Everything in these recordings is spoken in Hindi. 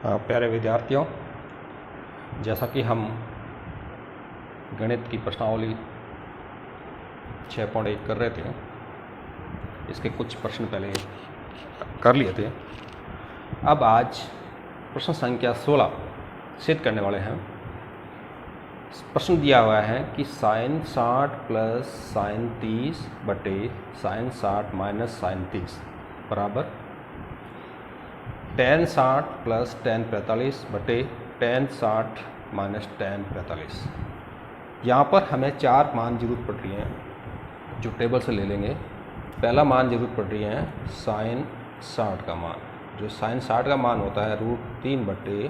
प्यारे विद्यार्थियों, जैसा कि हम गणित की प्रश्नावली 6.1 कर रहे थे, इसके कुछ प्रश्न पहले कर लिए थे। अब आज प्रश्न संख्या 16 सिद्ध करने वाले हैं। प्रश्न दिया हुआ है कि sin 60 प्लस sin 30 बटे sin 60 माइनस sin 30 बराबर tan 60 प्लस tan 45 बटे tan 60 माइनस tan 45। यहाँ पर हमें चार मान जरूरत पड़ रही हैं जो टेबल से ले लेंगे। पहला मान जरूरत पड़ रही है sin 60 का मान, जो sin 60 का मान होता है √3 बटे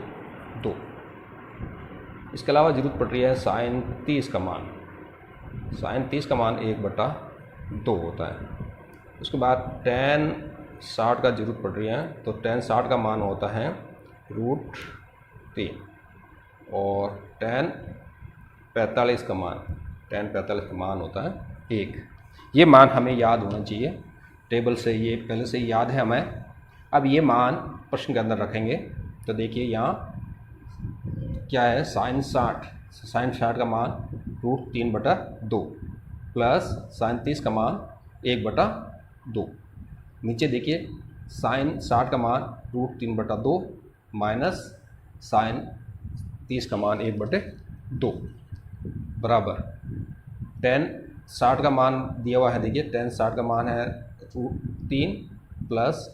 2। इसके अलावा ज़रूरत पड़ रही है sin 30 का मान। sin 30 का मान 1/2 होता है। उसके बाद tan 60 का ज़रूरत पड़ रही है, तो tan 60 का मान होता है √3 और tan 45 का मान होता है 1। ये मान हमें याद होना चाहिए टेबल से, ये पहले से ही याद है हमें। अब ये मान प्रश्न के अंदर रखेंगे तो देखिए यहाँ क्या है, sin 60 का मान √3/2 प्लस sin 30 का मान 1/2। नीचे देखिए sin 60 का मान √3/2 माइनस sin 30 का मान 1/2 बराबर tan 60 का मान दिया हुआ है। देखिए tan 60 का मान है √3 प्लस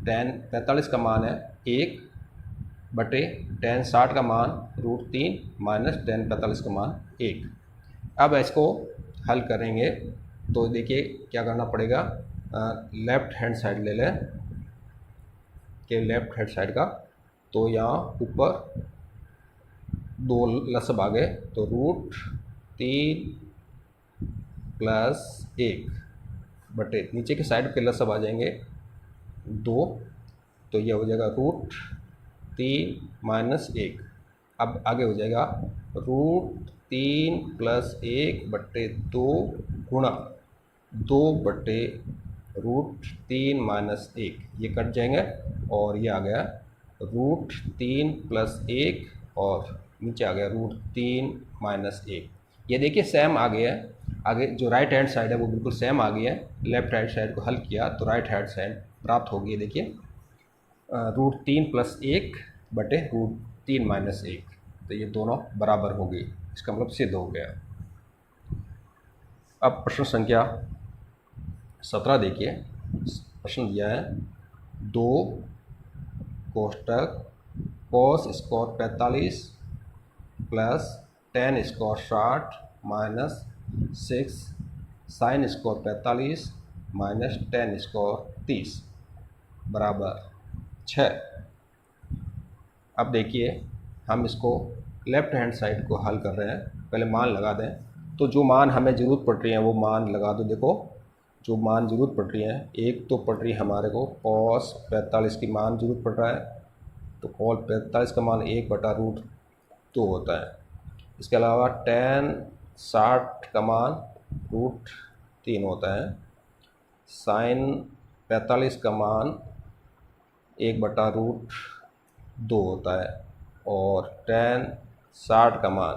tan 45 का मान है 1 बटे tan 60 का मान √3 माइनस tan 45 का मान 1। अब इसको हल करेंगे तो देखिए क्या करना पड़ेगा, लेफ़्ट हैंड साइड ले लें कि लेफ़्ट हैंड साइड का, तो यहाँ ऊपर 2 लसब आ गए तो √3 प्लस 1 बटे नीचे के साइड के लसब आ जाएंगे 2, तो यह हो जाएगा √3 माइनस 1। अब आगे हो जाएगा √3 प्लस 1 बटे 2 गुणा 2 बटे √3 माइनस 1, ये कट जाएंगे और ये आ गया √3 प्लस 1 और नीचे आ गया √3 माइनस 1। ये देखिए सेम आ गया है। आगे जो राइट हैंड साइड है वो बिल्कुल सेम आ गया है। लेफ्ट हैंड साइड को हल किया तो राइट हैंड साइड प्राप्त होगी। देखिए √3 प्लस 1 बटे √3 माइनस 1, तो ये दोनों बराबर हो गई। इसका मतलब सिद्ध हो गया। अब प्रश्न संख्या 17 देखिए। प्रश्न दिया है 2 कोष्टक cos square 45 plus tan square 60 minus 6 sin square 45 minus tan square 30 बराबर 6। अब देखिए हम इसको लेफ़्ट हैंड साइड को हल कर रहे हैं। पहले मान लगा दें, तो जो मान हमें ज़रूरत पड़ रही है वो मान लगा दो। देखो जो मान ज़रूरत पड़ रही है, एक तो पड़ रही है हमारे को cos 45 की मान ज़रूरत पड़ रहा है, तो cos 45 का मान 1/√2 होता है। इसके अलावा tan 60 का मान √3 होता है। sin 45 का मान 1/√2 होता है और tan 60 का मान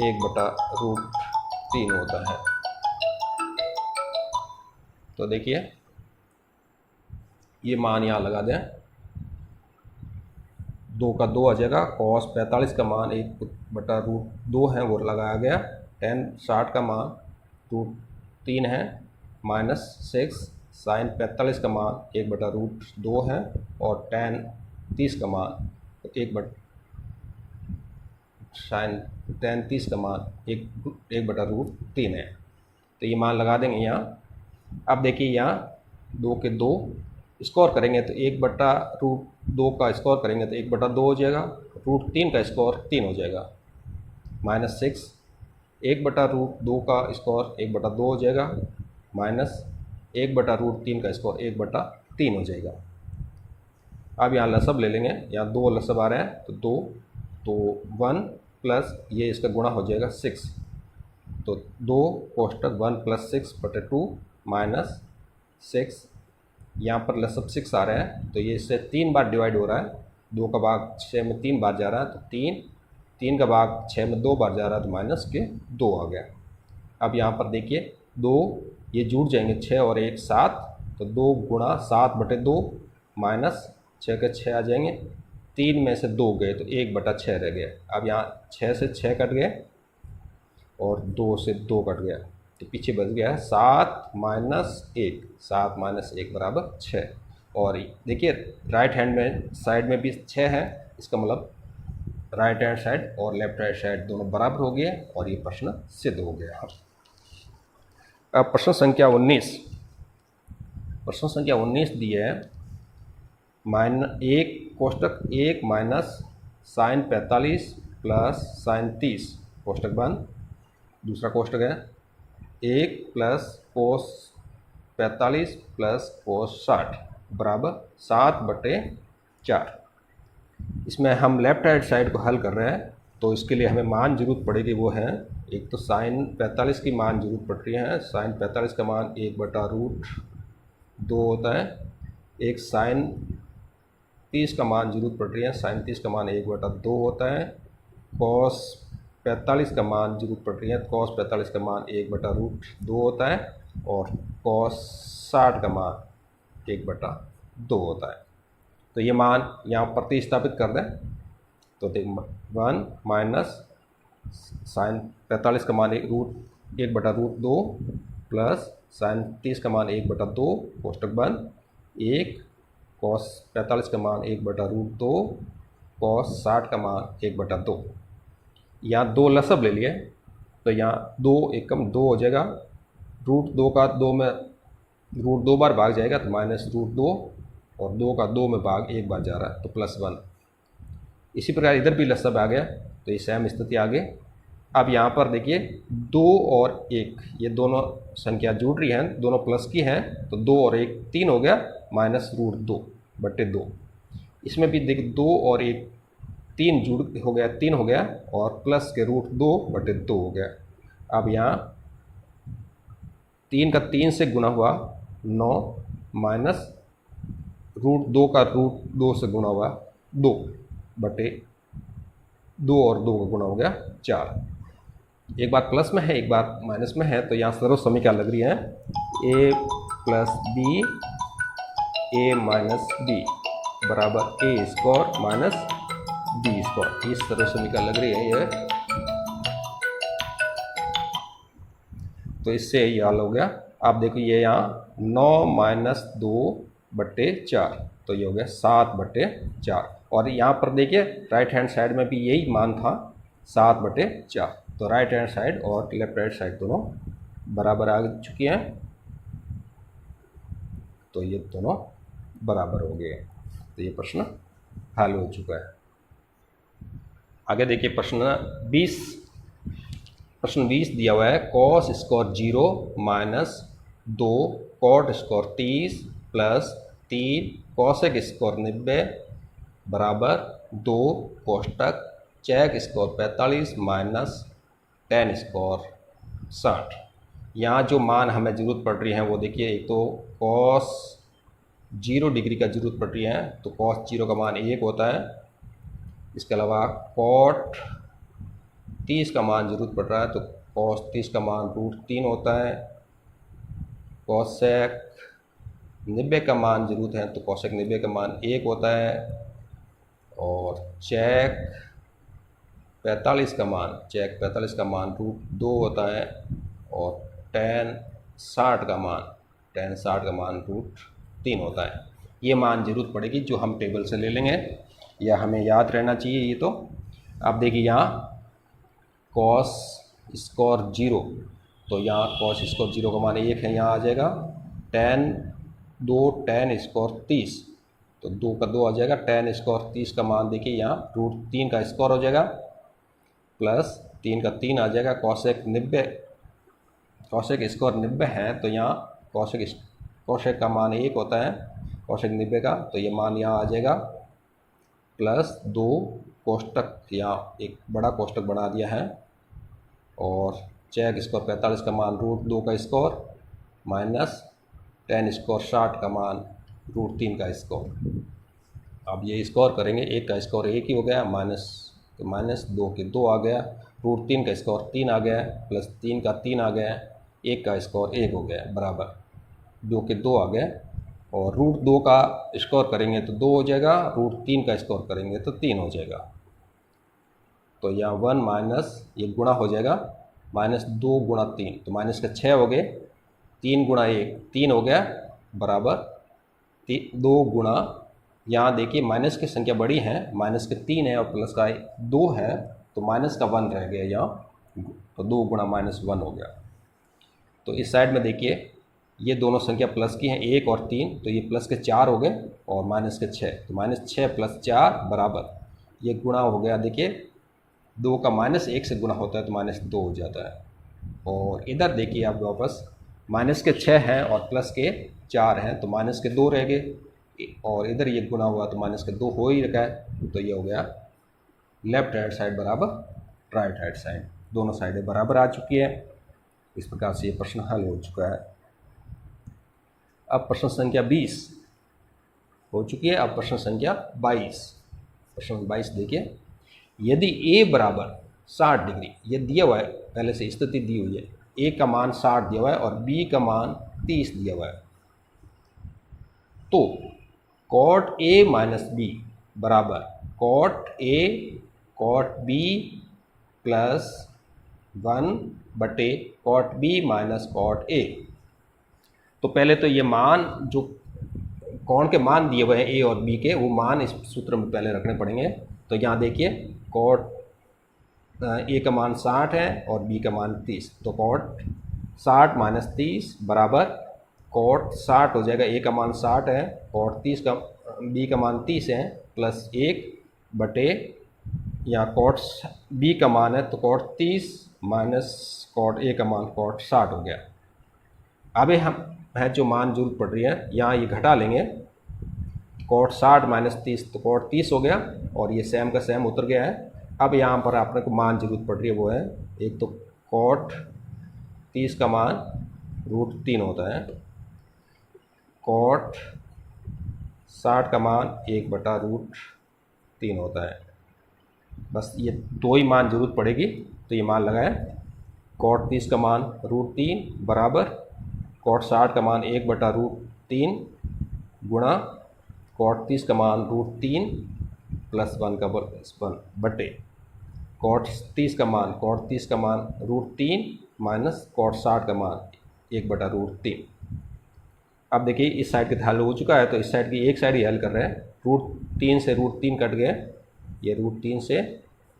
1/√3 होता है। तो देखिए ये मान यहाँ लगा दें, 2 का 2 आ जाएगा। cos 45 का मान 1/√2 है वो लगाया गया। tan 60 का मान √3 है माइनस 6 sin 45 का मान 1/√2 है और tan 30 का मान tan 30 का मान 1/√3 है। तो ये मान लगा देंगे यहाँ। अब देखिए यहाँ 2 के 2 स्क्वायर करेंगे तो 1/√2 का स्क्वायर करेंगे तो 1/2 हो जाएगा। √3 का स्क्वायर 3 हो जाएगा माइनस 6 1/√2 का स्क्वायर 1/2 हो जाएगा माइनस 1/√3 का स्क्वायर 1/3 हो जाएगा। अब यहाँ लसब ले लेंगे, यहाँ 2 लसब आ रहे हैं तो 2, तो 1 प्लस ये इसका गुणा हो जाएगा 6, तो 2 कोष्टक 1 प्लस 6 बटे 2 माइनस 6, यहाँ पर लसब 6 आ रहा है तो ये इससे 3 बार डिवाइड हो रहा है 2 का भाग 6 में 3 बार जा रहा है तो 3, 3 का भाग 6 में 2 बार जा रहा है तो माइनस के 2 आ गया। अब यहाँ पर देखिए 2 ये जुड़ जाएंगे, 6 और 1 7, तो 2 गुणा 7/2 माइनस 6 के 6 आ जाएंगे, 3 में से 2 गए तो 1/6 रह गया। अब यहाँ 6 से 6 कट गए और 2 से 2 कट गया, तो पीछे बच गया है 7 - 1, 7 - 1 बराबर 6। और देखिए राइट हैंड में साइड में भी 6 है, इसका मतलब राइट हैंड साइड और लेफ्ट हैंड साइड दोनों बराबर हो गए और ये प्रश्न सिद्ध हो गया। अब प्रश्न संख्या 19, प्रश्न संख्या 19 दिए है -1 कोष्टक 1 माइनस साइन 45 प्लस साइन 30 कोष्टक बंद। दूसरा कोष्टक है 1 प्लस कोस 45 प्लस कोस 60 बराबर 7/4। इसमें हम लेफ्ट हैंड साइड को हल कर रहे हैं तो इसके लिए हमें मान जरूरत पड़ेगी, वो है एक तो साइन 45 की मान जरूरत पड़ रही है। साइन 45 का मान 1/√2 होता है। एक साइन 30 का मान जरूरत पड़ रही है, साइन 30 का मान 1/2 होता है। कॉस 45 का मान जरूरत पड़ रही है, कॉस 45 का मान 1/√2 होता है। और कॉस 60 का मान 1/2 होता है। तो ये मान यहाँ प्रतिस्थापित कर दें तो देख 1 माइनस साइन 45 का मान 1/√2 प्लस साइन 30 का मान 1/2 कोष्टक बंद, 1 कॉस 45 का मान 1/√2 कॉस 60 का मान 1/2। यहाँ 2 लसब ले लिए तो यहाँ 2 एकम 2 हो जाएगा, √2 का 2 में √2 बार भाग जाएगा तो -√2 और 2 का 2 में भाग 1 बार जा रहा है तो +1। इसी प्रकार इधर भी लसब आ गया तो ये सेम स्थिति आ गई। अब यहाँ पर देखिए 2 और 1 ये दोनों संख्या जुड़ रही हैं, दोनों प्लस की हैं, तो 2 और 1 3 हो गया, -√2/2। इसमें भी देखिए 2 और 1 3 जुड़ हो गया, 3 हो गया और प्लस के √2/2 हो गया। अब यहाँ 3 का 3 से गुना हुआ 9 माइनस √2 का √2 से गुना हुआ 2/2 और 2 का गुना हो गया 4। एक बार प्लस में है एक बार माइनस में है तो यहाँ सर्व समीकरण लग रही है a + b a - b बराबर a² - b²। इस सर्व समीकरण लग रही है ये, तो इससे ये हल हो गया। आप देखो ये यहाँ 9 - 2/4 तो ये हो गया 7/4। और यहाँ पर देखिए राइट हैंड साइड में भी यही मान था 7/4, तो राइट हैंड साइड और लेफ्ट हैंड साइड दोनों बराबर आ चुकी हैं, तो ये दोनों बराबर हो गए, तो ये प्रश्न हल हो चुका है। आगे देखिए प्रश्न 20, प्रश्न 20 दिया हुआ है cos square 0 minus 2 cot square 30 plus 3 cosec square 90 बराबर 2 कोष्टक चेक स्क्वायर 45 माइनस tan स्क्वायर 60। यहाँ जो मान हमें ज़रूरत पड़ रही है वो देखिए, एक तो cos 0 डिग्री का ज़रूरत पड़ रही है तो cos 0 का मान 1 होता है। इसके अलावा cot 30 का मान ज़रूरत पड़ रहा है तो cos 30 का मान √3 होता है। cosec 90 का मान ज़रूरत है तो cosec 90 का मान 1 होता है। और चेक 45 का मान √2 होता है। और tan 60 का मान √3 होता है। ये मान ज़रूरत पड़ेगी जो हम टेबल से ले लेंगे, या हमें याद रहना चाहिए ये। तो आप देखिए यहाँ cos स्क्वायर 0 तो यहाँ cos स्क्वायर 0 का मान 1 है, यहाँ आ जाएगा। tan स्क्वायर 30 तो 2 का 2 आ जाएगा। tan स्क्वायर 30 का मान देखिए यहाँ √3 का स्क्वायर हो जाएगा प्लस 3 का 3 आ जाएगा। cosec स्क्वायर 90 है तो यहाँ cosec का मान 1 होता है, cosec 90 का, तो ये मान यहाँ आ जाएगा प्लस 2 कोष्टक, यहाँ एक बड़ा कोष्टक बना दिया है। और चेक स्क्वायर 45 का मान √2 का स्क्वायर माइनस tan स्क्वायर 60 का मान √3 का स्क्वायर। अब ये स्क्वायर करेंगे, 1 का स्क्वायर 1 ही हो गया, माइनस 2 के 2 आ गया, √3 का स्क्वायर 3 आ गया, प्लस 3 का 3 आ गया, 1 का स्क्वायर 1 हो गया, बराबर 2 के 2 आ गया। और √2 का स्क्वायर करेंगे तो 2 हो जाएगा, √3 का स्क्वायर करेंगे तो 3 हो जाएगा। तो यहाँ 1 माइनस ये गुणा हो जाएगा, -2 गुणा 3 तो माइनस के 6 हो गए, 3 गुणा 1 3 हो गया, बराबर 2 गुणा, यहाँ देखिए माइनस की संख्या बड़ी है, माइनस के 3 है और प्लस का 2 है, तो माइनस का 1 रह गया यहाँ, तो 2 गुणा -1 हो गया। तो इस साइड में देखिए ये दोनों संख्या प्लस की हैं, 1 और 3, तो ये प्लस के 4 हो गए और माइनस के 6, तो -6 + 4 बराबर ये गुणा हो गया। देखिए 2 का -1 से गुणा होता है तो -2 हो जाता है। और इधर देखिए आप वापस माइनस के 6 हैं और प्लस के 4 हैं, तो माइनस के 2 रह गए, और इधर ये गुणा हुआ तो माइनस के 2 हो ही रखा है, तो ये हो गया लेफ्ट हैंड साइड बराबर राइट हैंड साइड, दोनों साइडें बराबर आ चुकी है। इस प्रकार से ये प्रश्न हल हो चुका है। अब प्रश्न संख्या 20 हो चुकी है। अब प्रश्न संख्या 22, प्रश्न 22 देखिए, यदि a बराबर 60 डिग्री, ये दिया हुआ है, पहले से स्थिति दी हुई है, a का मान 60 दिया हुआ है और b का मान 30 दिया हुआ है, तो cot a - b बराबर cot a cot b plus 1/cot b - cot a। तो पहले तो ये मान जो कौन के मान दिए हुए हैं a और b के, वो मान इस सूत्र में पहले रखने पड़ेंगे। तो यहाँ देखिए cot a का मान 60 है और b का मान 30, तो cot 60 - 30 बराबर cot 60 हो जाएगा, a का मान 60 है और b का मान 30 है, प्लस 1/, यहाँ cot b का मान है तो cot 30 माइनस cot a का मान cot 60 हो गया। अब हम है जो मान जरूरत पड़ रही है, यहाँ ये घटा लेंगे, cot 60 - 30 तो cot 30 हो गया और ये सेम का सेम उतर गया है। अब यहाँ पर आपने को मान जरूरत पड़ रही है, वो है एक तो cot 30 का मान √3 होता है, cot 60 का मान 1/√3 होता है। बस ये दो ही मान जरूरत पड़ेगी, तो ये मान लगाए, cot 30 का मान √3 बराबर cot 60 का मान 1/√3 गुणा cot 30 का मान √3 प्लस 1 का 1/, cot 30 का मान √3 माइनस cot 60 का मान 1/√3। अब देखिए इस साइड का हल हो चुका है, तो इस साइड की एक साइड ही हल कर रहे हैं। √3 से √3 कट गए, ये √3 से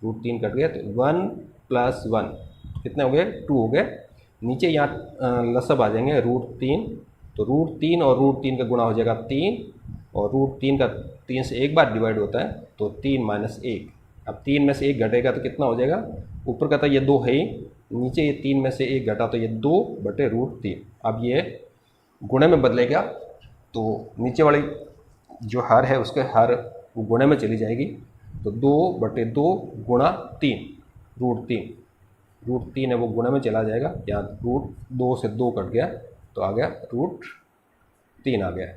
√3 कट गए, तो 1 + 1 कितने हो गए, 2 हो गए। नीचे यहाँ लसब आ जाएंगे √3, तो √3 और √3 का गुणा हो जाएगा 3, और √3 का 3 से एक बार डिवाइड होता है, तो 3 - 1। अब 3 में से 1 घटेगा तो कितना हो जाएगा, ऊपर का था ये 2 है ही, नीचे ये 3 में से 1 घटा तो ये 2/√3। अब ये गुणे में बदलेगा, तो नीचे वाली जो हर है उसके हर वो गुणे में चली जाएगी, तो 2/2 गुणा 3 √3 है वो गुणे में चला जाएगा, यहाँ √2 से 2 कट गया तो आ गया √3 आ गया।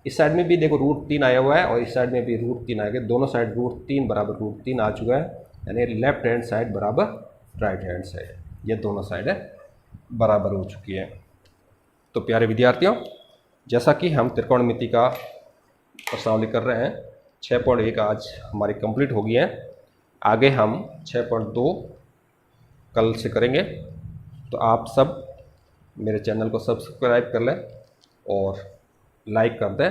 इस साइड में भी देखो √3 आया हुआ है और इस साइड में भी √3 आ गया, दोनों साइड √3 बराबर √3 आ चुका है, यानी लेफ्ट हैंड साइड बराबर राइट हैंड साइड, ये दोनों साइड है बराबर हो चुकी है। तो प्यारे विद्यार्थियों, जैसा कि हम त्रिकोणमिति का प्रश्नावली कर रहे हैं, 6.1 आज हमारी कंप्लीट हो गई है। आगे हम 6.2 कल से करेंगे। तो आप सब मेरे चैनल को सब्सक्राइब कर लें और लाइक कर दें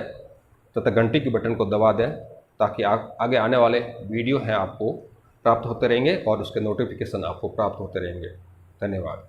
तथा घंटी की बटन को दबा दें, ताकि आगे आने वाले वीडियो हैं आपको प्राप्त होते रहेंगे और उसके नोटिफिकेशन आपको प्राप्त होते रहेंगे। धन्यवाद।